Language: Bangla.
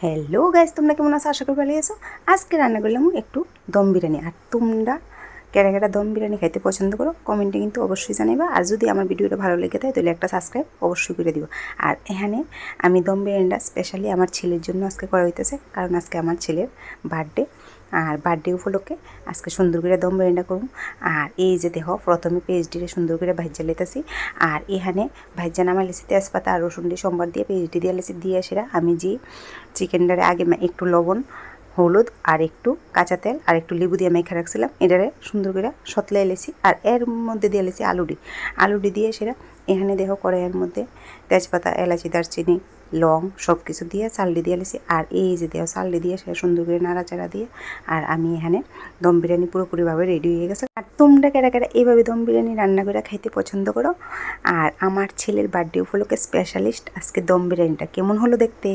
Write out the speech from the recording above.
হ্যালো গাইস, তোমরা কেমন আছো? আশা করি ভালো আছো। আজকে রান্না করলাম একটু দম বিরিয়ানি। আর তোমরা কেরা কেরা দম বিরিয়ানি খাইতে পছন্দ করো কমেন্টে কিন্তু অবশ্যই জানাইবা। আর যদি আমার ভিডিওটা ভালো লেগে থাকে তাহলে একটা সাবস্ক্রাইব অবশ্যই করে দিও। আর এখানে আমি দম বিরিয়ানিটা স্পেশালি আমার ছেলের জন্য আজকে করা হইতেছে, কারণ আজকে আমার ছেলের বার্থডে। আর বার্থডে উপলক্ষে আজকে সুন্দর করে দম বিরিয়ানিটা করুন। আর এই যে দেখো, প্রথমে পেঁয়াজ দিয়ে সুন্দর করে ভাজ্যা লেতেছি। আর এখানে ভাজ্যা নামা লেছি তেজপাতা আর রসুন দিয়ে সোমবার দিয়ে পেঁয়াজ দিয়ে লেছি দিয়ে সেরা আমি যে চিকেনটারে আগে একটু লবণ, হলুদ আর একটু কাঁচা তেল আর একটু লেবু দিয়ে মেখে রাখছিলাম। এটারে সুন্দর করে সতলাই লেছি। আর এর মধ্যে দিয়ে লেছি আলুডি দিয়ে সেটা এখানে দেখো কড়াইয়ের মধ্যে তেজপাতা, এলাচি, দারচিনি, লং সব কিছু দিয়ে চালডি দিয়ে লেছি। আর এই যে দেহ চালডি দিয়ে সেটা সুন্দর করে নাড়াচাড়া দিয়ে আর আমি এখানে দম বিরিয়ানি পুরোপুরিভাবে রেডি হয়ে গেছে। আর তোমরা কেরা কেরা এইভাবে দম বিরিয়ানি রান্না করে খাইতে পছন্দ করো? আর আমার ছেলের বার্থডে উপলক্ষে স্পেশালিস্ট আজকে দম বিরিয়ানিটা কেমন হলো দেখতে?